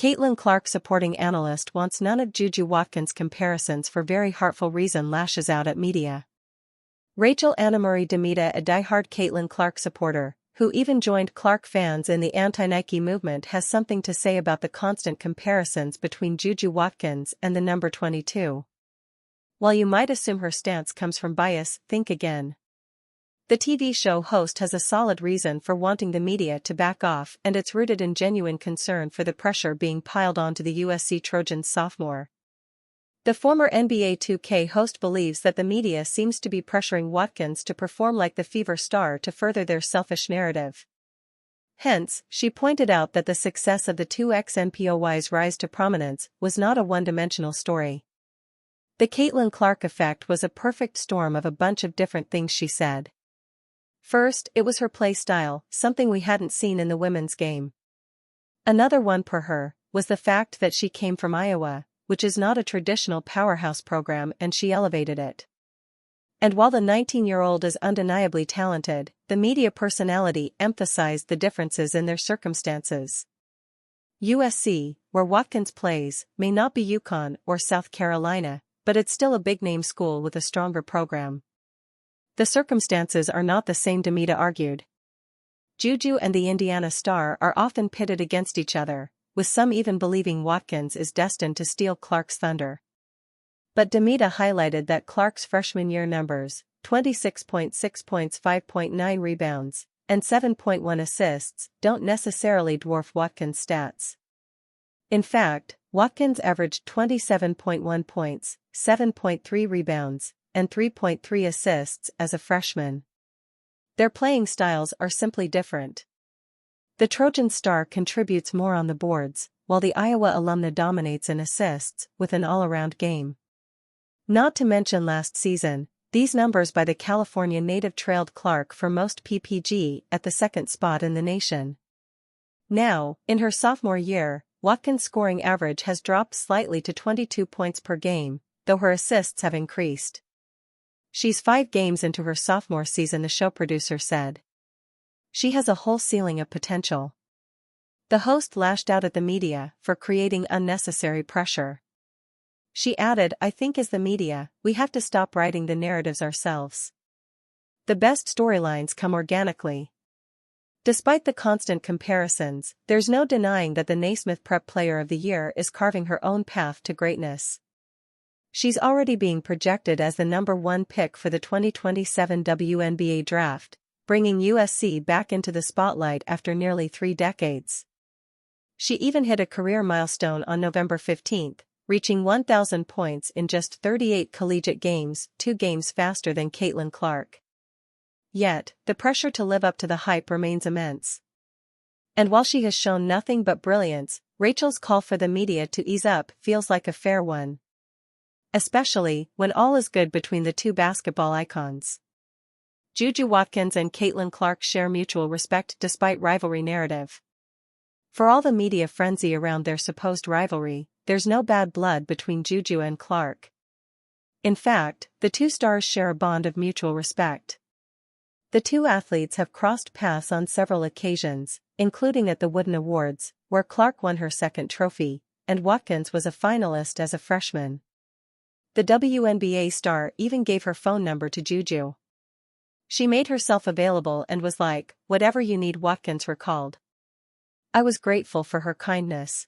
Caitlin Clark supporting analyst wants none of JuJu Watkins comparisons for very heartful reason lashes out at media. Rachel Annamarie Demita, a diehard Caitlin Clark supporter, who even joined Clark fans in the anti-Nike movement, has something to say about the constant comparisons between JuJu Watkins and the number 22. While you might assume her stance comes from bias, think again. The TV show host has a solid reason for wanting the media to back off, and it's rooted in genuine concern for the pressure being piled onto the USC Trojans sophomore. The former NBA 2K host believes that the media seems to be pressuring Watkins to perform like the Fever star to further their selfish narrative. Hence, she pointed out that the success of the two ex-NPOY's rise to prominence was not a one-dimensional story. The Caitlin Clark effect was a perfect storm of a bunch of different things, she said. First, it was her play style, something we hadn't seen in the women's game. Another one, per her, was the fact that she came from Iowa, which is not a traditional powerhouse program, and she elevated it. And while the 19-year-old is undeniably talented, the media personality emphasized the differences in their circumstances. USC, where Watkins plays, may not be UConn or South Carolina, but it's still a big-name school with a stronger program. The circumstances are not the same, Demita argued. JuJu and the Indiana star are often pitted against each other, with some even believing Watkins is destined to steal Clark's thunder. But Demita highlighted that Clark's freshman year numbers, 26.6 points, 5.9 rebounds, and 7.1 assists, don't necessarily dwarf Watkins' stats. In fact, Watkins averaged 27.1 points, 7.3 rebounds, and 3.3 assists as a freshman. Their playing styles are simply different. The Trojan star contributes more on the boards, while the Iowa alumna dominates in assists with an all-around game. Not to mention last season, these numbers by the California native trailed Clark for most PPG at the second spot in the nation. Now, in her sophomore year, Watkins' scoring average has dropped slightly to 22 points per game, though her assists have increased. She's 5 games into her sophomore season, the show producer said. She has a whole ceiling of potential. The host lashed out at the media for creating unnecessary pressure. She added, I think as the media, we have to stop writing the narratives ourselves. The best storylines come organically. Despite the constant comparisons, there's no denying that the Naismith Prep Player of the Year is carving her own path to greatness. She's already being projected as the number 1 pick for the 2027 WNBA draft, bringing USC back into the spotlight after nearly 3 decades. She even hit a career milestone on November 15, reaching 1,000 points in just 38 collegiate games, 2 games faster than Caitlin Clark. Yet, the pressure to live up to the hype remains immense. And while she has shown nothing but brilliance, Rachel's call for the media to ease up feels like a fair one. Especially when all is good between the two basketball icons. JuJu Watkins and Caitlin Clark share mutual respect despite rivalry narrative. For all the media frenzy around their supposed rivalry, there's no bad blood between JuJu and Clark. In fact, the two stars share a bond of mutual respect. The two athletes have crossed paths on several occasions, including at the Wooden Awards, where Clark won her second trophy, and Watkins was a finalist as a freshman. The WNBA star even gave her phone number to JuJu. She made herself available and was like, whatever you need, Watkins recalled. I was grateful for her kindness.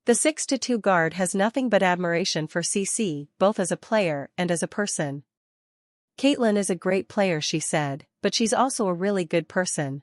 The 6'2" guard has nothing but admiration for CC, both as a player and as a person. Caitlin is a great player, she said, but she's also a really good person.